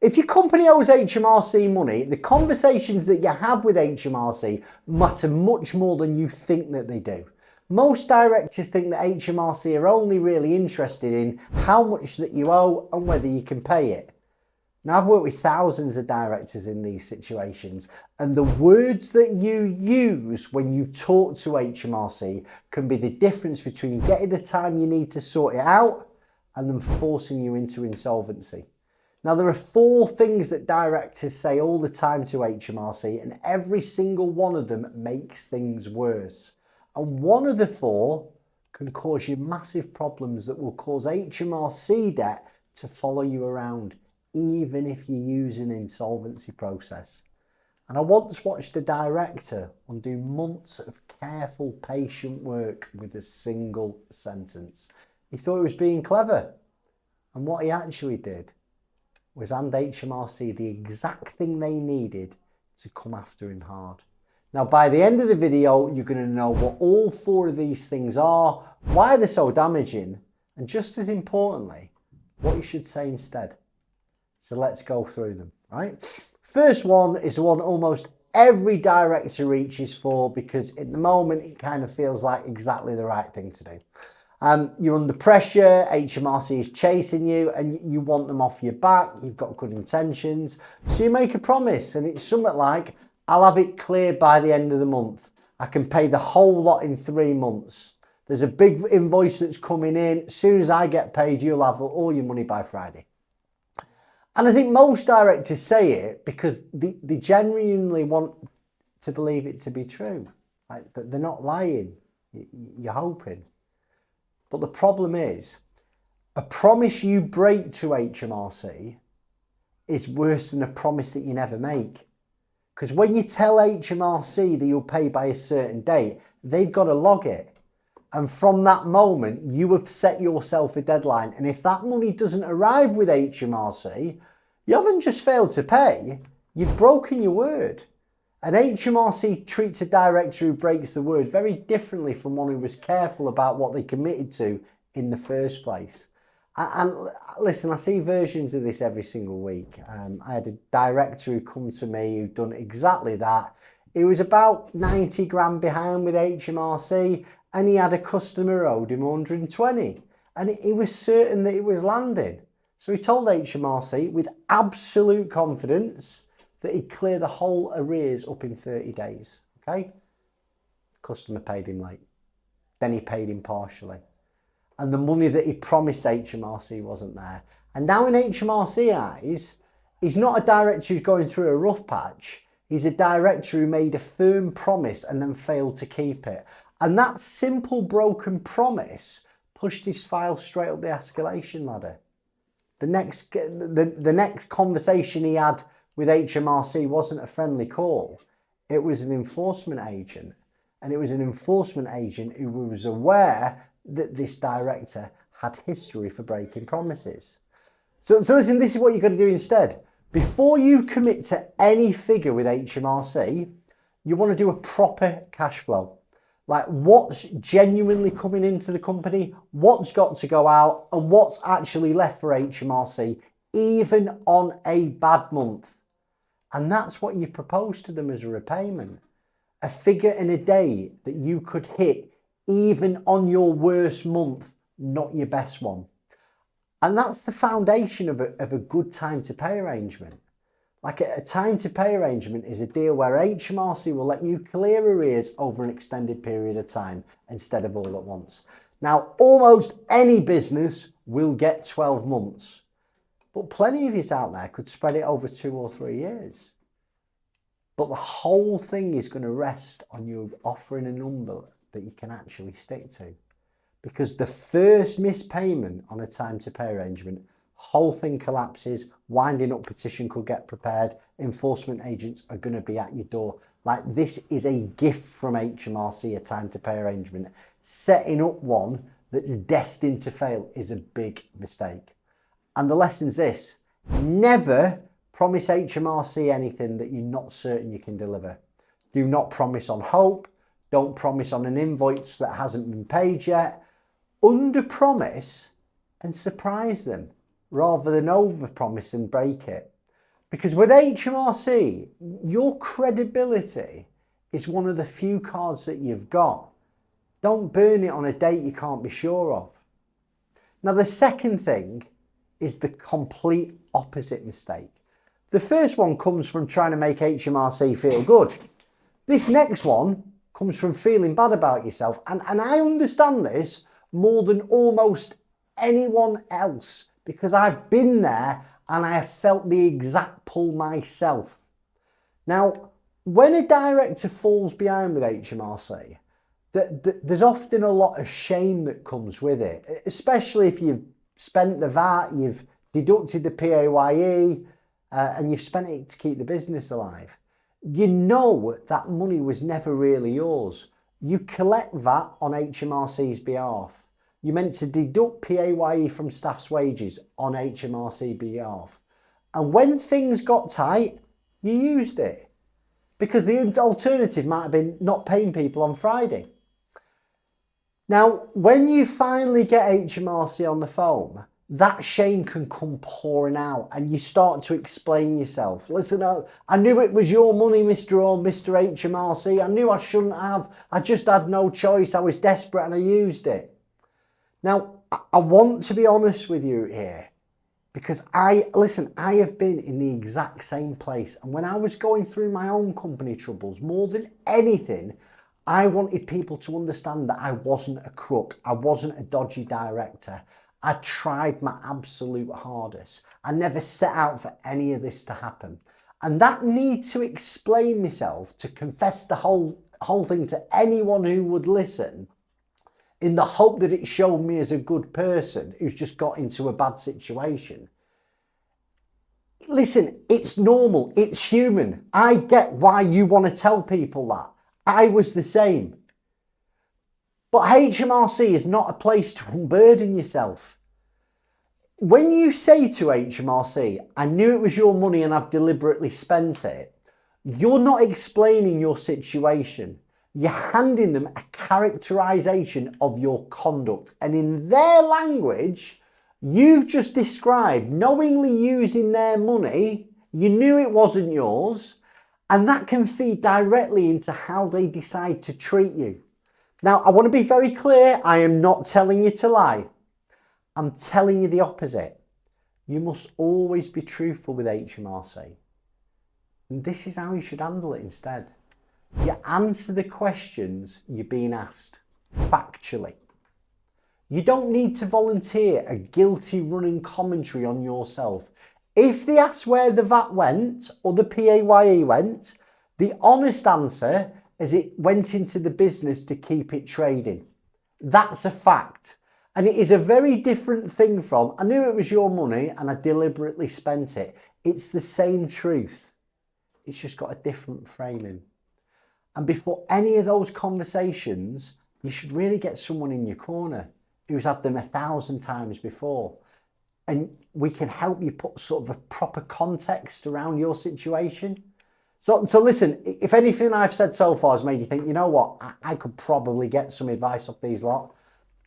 If your company owes HMRC money, the conversations that you have with HMRC matter much more than you think that they do. Most directors think that HMRC are only really interested in how much that you owe and whether you can pay it. Now, I've worked with thousands of directors in these situations, and the words that you use when you talk to HMRC can be the difference between getting the time you need to sort it out and them forcing you into insolvency. Now, there are 4 things that directors say all the time to HMRC, and every single one of them makes things worse. And one of the 4 can cause you massive problems that will cause HMRC debt to follow you around, even if you use an insolvency process. And I once watched a director undo months of careful, patient work with a single sentence. He thought he was being clever. And what he actually did was hand HMRC the exact thing they needed to come after him hard. Now, by the end of the video, you're going to know what all 4 of these things are, why they're so damaging, and just as importantly, what you should say instead. So let's go through them, right? First one is the one almost every director reaches for because at the moment it kind of feels like exactly the right thing to do. You're under pressure, HMRC is chasing you and you want them off your back, you've got good intentions. So you make a promise and it's something like, I'll have it cleared by the end of the month. I can pay the whole lot in 3 months. There's a big invoice that's coming in. As soon as I get paid, you'll have all your money by Friday. And I think most directors say it because they genuinely want to believe it to be true. Like, that they're not lying, you're hoping. But the problem is, a promise you break to HMRC is worse than a promise that you never make. Because when you tell HMRC that you'll pay by a certain date, they've got to log it. And from that moment, you have set yourself a deadline. And if that money doesn't arrive with HMRC, you haven't just failed to pay, you've broken your word. And HMRC treats a director who breaks the word very differently from one who was careful about what they committed to in the first place. And listen, I see versions of this every single week. I had a director who come to me who'd done exactly that. He was about 90 grand behind with HMRC and he had a customer owed him 120. And he was certain that it was landing. So he told HMRC with absolute confidence that he'd clear the whole arrears up in 30 days. Okay? Customer paid him late. Then he paid him partially. And the money that he promised HMRC wasn't there. And now in HMRC eyes, he's not a director who's going through a rough patch. He's a director who made a firm promise and then failed to keep it. And that simple broken promise pushed his file straight up the escalation ladder. The next conversation he had with HMRC wasn't a friendly call. It was an enforcement agent. And it was an enforcement agent who was aware that this director had history for breaking promises. So listen, this is what you've got to do instead. Before you commit to any figure with HMRC, you want to do a proper cash flow. Like what's genuinely coming into the company, what's got to go out, and what's actually left for HMRC, even on a bad month. And that's what you propose to them as a repayment. A figure in a day that you could hit even on your worst month, not your best one. And that's the foundation of a good time to pay arrangement. Like a time to pay arrangement is a deal where HMRC will let you clear arrears over an extended period of time instead of all at once. Now, almost any business will get 12 months, but plenty of you out there could spread it over 2 or 3 years. But the whole thing is going to rest on you offering a number that you can actually stick to. Because the first missed payment on a time to pay arrangement, whole thing collapses, winding up petition could get prepared, enforcement agents are going to be at your door. Like, this is a gift from HMRC, a time to pay arrangement. Setting up one that's destined to fail is a big mistake. And the lesson's this: never promise HMRC anything that you're not certain you can deliver. Do not promise on hope. Don't promise on an invoice that hasn't been paid yet. Under promise and surprise them rather than over promise and break it. Because with HMRC, your credibility is one of the few cards that you've got. Don't burn it on a date you can't be sure of. Now, the second thing is the complete opposite mistake. The first one comes from trying to make HMRC feel good. This next one comes from feeling bad about yourself. And I understand this more than almost anyone else because I've been there and I have felt the exact pull myself. Now, when a director falls behind with HMRC, there's often a lot of shame that comes with it, especially if you've spent the VAT, you've deducted the PAYE, and you've spent it to keep the business alive. You know that money was never really yours. You collect VAT on HMRC's behalf. You're meant to deduct PAYE from staff's wages on HMRC behalf. And when things got tight, you used it. Because the alternative might have been not paying people on Friday. Now, when you finally get HMRC on the phone, that shame can come pouring out and you start to explain yourself. Listen, I knew it was your money, Mr. or Mr. HMRC. I knew I shouldn't have. I just had no choice. I was desperate and I used it. Now, I want to be honest with you here because I have been in the exact same place. And when I was going through my own company troubles, more than anything, I wanted people to understand that I wasn't a crook. I wasn't a dodgy director. I tried my absolute hardest. I never set out for any of this to happen. And that need to explain myself, to confess the whole thing to anyone who would listen, in the hope that it showed me as a good person who's just got into a bad situation. Listen, it's normal, it's human. I get why you want to tell people that. I was the same. But HMRC is not a place to unburden yourself. When you say to HMRC, I knew it was your money and I've deliberately spent it, you're not explaining your situation. You're handing them a characterization of your conduct. And in their language, you've just described knowingly using their money. You knew it wasn't yours. And that can feed directly into how they decide to treat you. Now, I want to be very clear. I am not telling you to lie. I'm telling you the opposite. You must always be truthful with HMRC. And this is how you should handle it instead. You answer the questions you're being asked factually. You don't need to volunteer a guilty running commentary on yourself. If they ask where the VAT went or the PAYE went, the honest answer is it went into the business to keep it trading. That's a fact. And it is a very different thing from, I knew it was your money and I deliberately spent it. It's the same truth. It's just got a different framing. And before any of those conversations, you should really get someone in your corner who's had them 1,000 times before. And we can help you put sort of a proper context around your situation. So listen, if anything I've said so far has made you think, you know what, I could probably get some advice off these lot,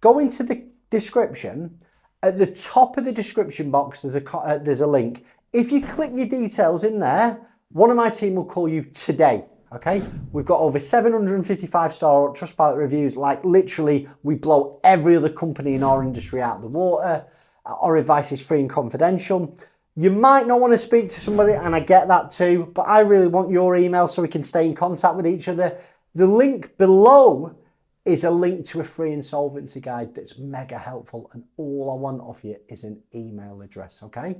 go into the description. At the top of the description box, there's a link. If you click your details in there, one of my team will call you today. Okay, we've got over 755 star Trustpilot reviews. Like literally, we blow every other company in our industry out of the water. Our advice is free and confidential. You might not want to speak to somebody, and I get that too, but I really want your email so we can stay in contact with each other. The link below is a link to a free insolvency guide that's mega helpful, and all I want off you is an email address, okay?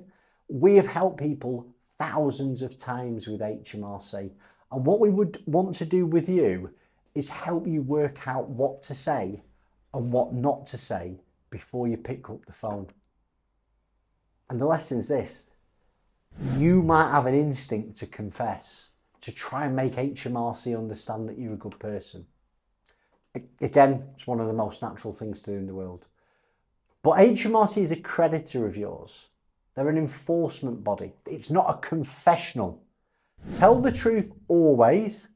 We have helped people thousands of times with HMRC. And what we would want to do with you is help you work out what to say and what not to say before you pick up the phone. And the lesson's this: you might have an instinct to confess, to try and make HMRC understand that you're a good person. Again, it's one of the most natural things to do in the world. But HMRC is a creditor of yours. They're an enforcement body. It's not a confessional. Tell the truth always,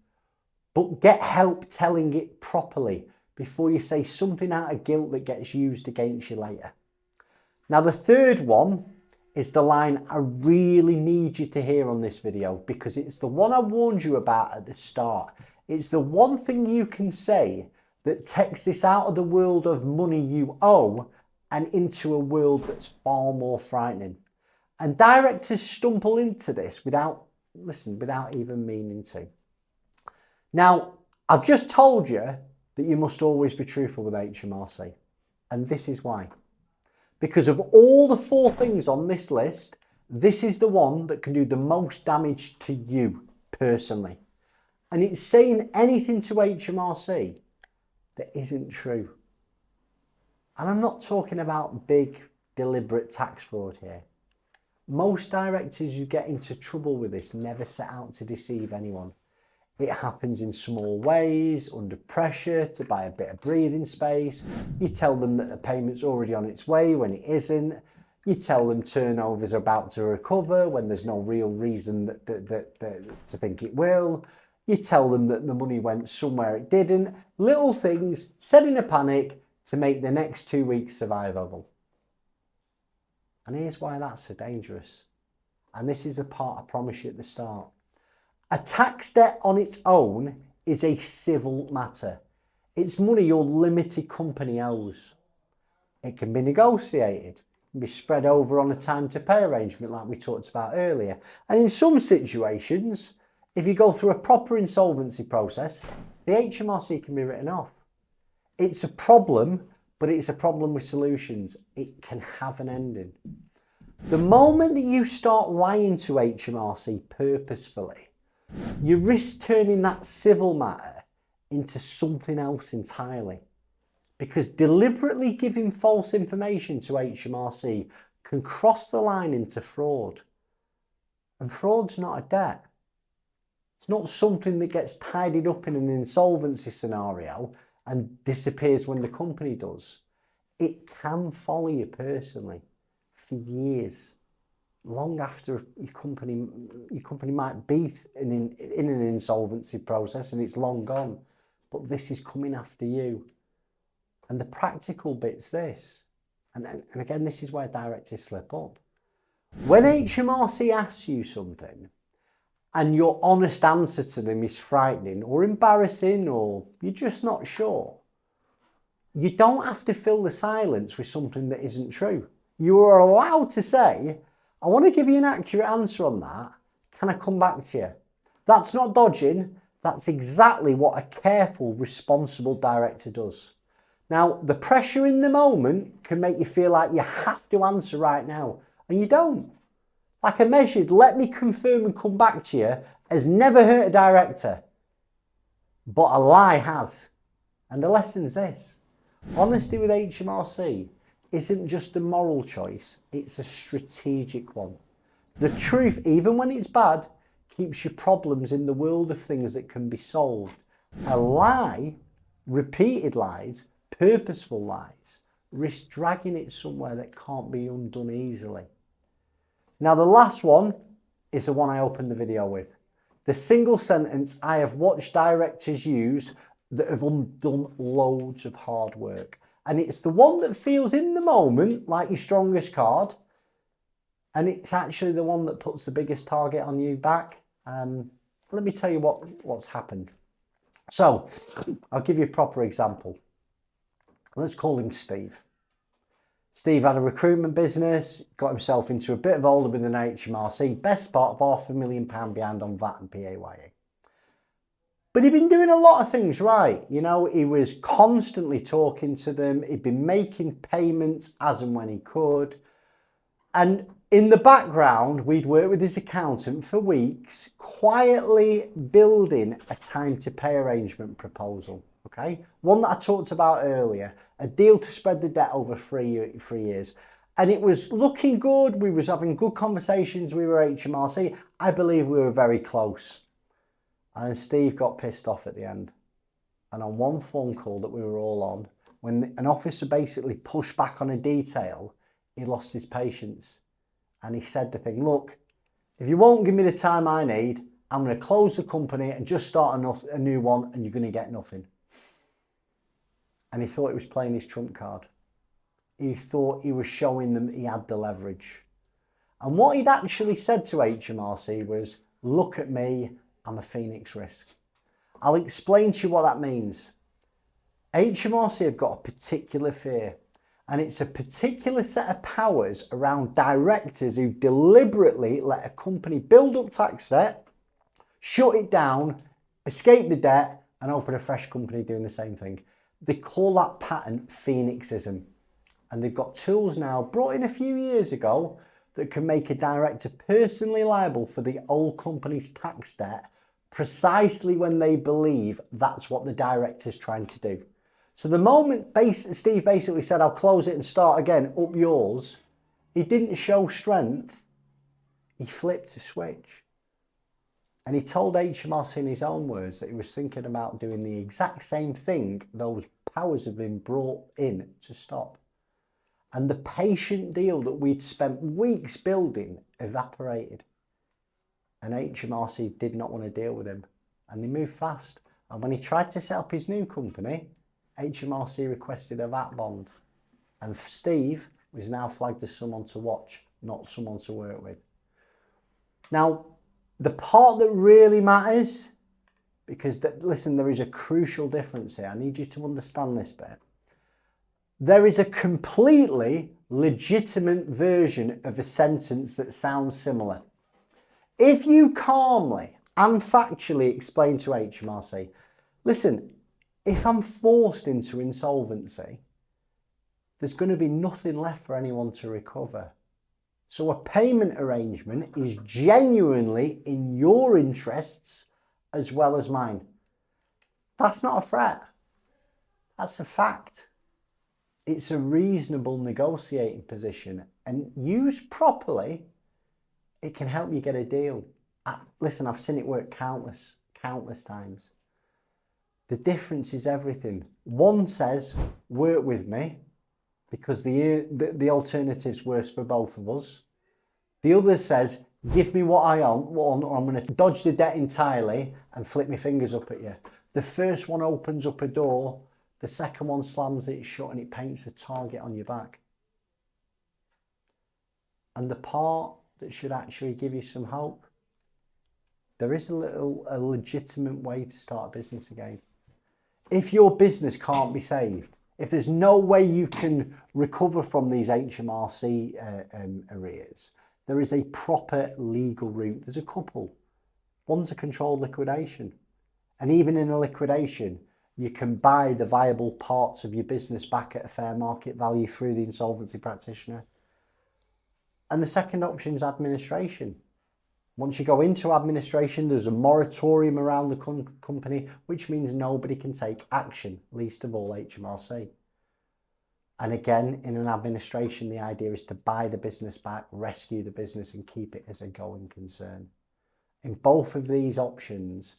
but get help telling it properly before you say something out of guilt that gets used against you later. Now, the third one is the line I really need you to hear on this video, because it's the one I warned you about at the start. It's the one thing you can say that takes this out of the world of money you owe and into a world that's far more frightening. And directors stumble into this without even meaning to. Now, I've just told you that you must always be truthful with HMRC. And this is why. Because of all the 4 things on this list, this is the one that can do the most damage to you personally. And it's saying anything to HMRC that isn't true. And I'm not talking about big, deliberate tax fraud here. Most directors who get into trouble with this never set out to deceive anyone. It happens in small ways, under pressure, to buy a bit of breathing space. You tell them that the payment's already on its way when it isn't. You tell them turnover's about to recover when there's no real reason to think it will. You tell them that the money went somewhere it didn't. Little things said in a panic to make the next 2 weeks survivable. And here's why that's so dangerous. And this is the part I promised you at the start. A tax debt on its own is a civil matter. It's money your limited company owes. It can be negotiated, it can be spread over on a time to pay arrangement like we talked about earlier. And in some situations, if you go through a proper insolvency process, the HMRC can be written off. It's a problem, but it's a problem with solutions. It can have an ending. The moment that you start lying to HMRC purposefully, you risk turning that civil matter into something else entirely. Because deliberately giving false information to HMRC can cross the line into fraud. And fraud's not a debt. It's not something that gets tidied up in an insolvency scenario and disappears when the company does. It can follow you personally for years. Long after your company might be in an insolvency process and it's long gone, but this is coming after you. And the practical bit's this, and again, this is where directors slip up. When HMRC asks you something and your honest answer to them is frightening or embarrassing or you're just not sure, you don't have to fill the silence with something that isn't true. You are allowed to say, I want to give you an accurate answer on that. Can I come back to you? That's not dodging. That's exactly what a careful, responsible director does. Now, the pressure in the moment can make you feel like you have to answer right now, and you don't. Like a measured, let me confirm and come back to you, has never hurt a director, but a lie has. And the lesson's this. Honesty with HMRC isn't just a moral choice, it's a strategic one. The truth, even when it's bad, keeps your problems in the world of things that can be solved. A lie, repeated lies, purposeful lies, risk dragging it somewhere that can't be undone easily. Now the last one is the one I opened the video with. The single sentence I have watched directors use that have done loads of hard work. And it's the one that feels in the moment like your strongest card. And it's actually the one that puts the biggest target on you back. Let me tell you what's happened. So I'll give you a proper example. Let's call him Steve. Steve had a recruitment business, got himself into a bit of older with an HMRC, best part of £500,000 behind on VAT and PAYE. But he'd been doing a lot of things right. You know, he was constantly talking to them. He'd been making payments as and when he could. And in the background, we'd worked with his accountant for weeks, quietly building a time to pay arrangement proposal. Okay, one that I talked about earlier, a deal to spread the debt over 3 years. And it was looking good. We was having good conversations. We were HMRC. I believe we were very close. And Steve got pissed off at the end. And on one phone call that we were all on, when an officer basically pushed back on a detail, he lost his patience. And he said the thing, look, if you won't give me the time I need, I'm going to close the company and just start a new one and you're going to get nothing. And he thought he was playing his trump card. He thought he was showing them he had the leverage. And what he'd actually said to HMRC was, look at me, I'm a Phoenix risk. I'll explain to you what that means. HMRC have got a particular fear, and it's a particular set of powers around directors who deliberately let a company build up tax debt, shut it down, escape the debt, and open a fresh company doing the same thing. They call that pattern Phoenixism. And they've got tools now brought in a few years ago that can make a director personally liable for the old company's tax debt precisely when they believe that's what the director's trying to do. So the moment Steve basically said, I'll close it and start again, up yours, he didn't show strength, he flipped a switch. And he told HMRC in his own words that he was thinking about doing the exact same thing those powers have been brought in to stop. And the patient deal that we'd spent weeks building evaporated. And HMRC did not want to deal with him. And they moved fast. And when he tried to set up his new company, HMRC requested a VAT bond. And Steve was now flagged as someone to watch, not someone to work with. Now, the part that really matters, because listen, there is a crucial difference here. I need you to understand this bit. There is a completely legitimate version of a sentence that sounds similar. If you calmly and factually explain to HMRC, listen, if I'm forced into insolvency, there's going to be nothing left for anyone to recover. So a payment arrangement is genuinely in your interests as well as mine. That's not a threat. That's a fact. It's a reasonable negotiating position, and used properly, it can help you get a deal. Listen, I've seen it work countless times. The difference is everything. One says, work with me, because the alternative's worse for both of us. The other says, give me what I want, or I'm going to dodge the debt entirely and flip my fingers up at you. The first one opens up a door, the second one slams it shut and it paints a target on your back. And the part that should actually give you some hope, there is a legitimate way to start a business again. If your business can't be saved, if there's no way you can recover from these HMRC arrears, there is a proper legal route. There's a couple. One's a controlled liquidation. And even in a liquidation, you can buy the viable parts of your business back at a fair market value through the insolvency practitioner. And the second option is administration. Once you go into administration, there's a moratorium around the company, which means nobody can take action, least of all HMRC. And again, in an administration, the idea is to buy the business back, rescue the business and keep it as a going concern. In both of these options,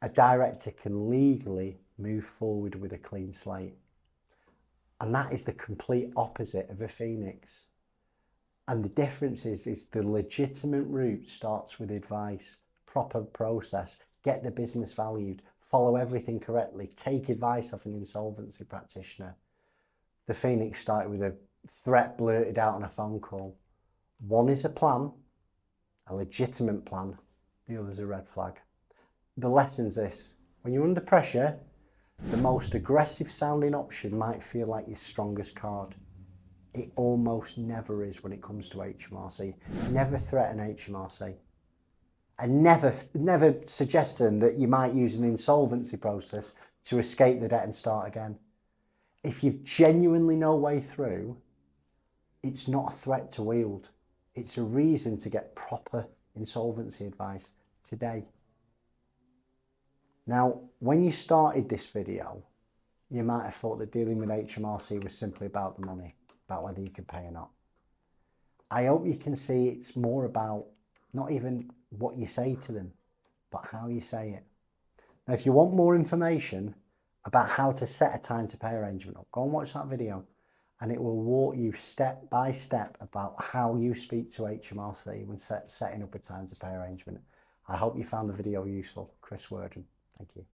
a director can legally move forward with a clean slate. And that is the complete opposite of a phoenix. And the difference is the legitimate route starts with advice, proper process, get the business valued, follow everything correctly, take advice off an insolvency practitioner. The phoenix started with a threat blurted out on a phone call. One is a plan, a legitimate plan, the other's a red flag. The lesson's this: when you're under pressure, the most aggressive sounding option might feel like your strongest card. It almost never is when it comes to HMRC. Never threaten HMRC. And never suggest to them that you might use an insolvency process to escape the debt and start again. If you've genuinely no way through, it's not a threat to wield. It's a reason to get proper insolvency advice today. Now, when you started this video, you might have thought that dealing with HMRC was simply about the money, about whether you could pay or not. I hope you can see it's more about not even what you say to them, but how you say it. Now, if you want more information about how to set a time to pay arrangement up, go and watch that video and it will walk you step by step about how you speak to HMRC when setting up a time to pay arrangement. I hope you found the video useful. Chris Worden. Thank you.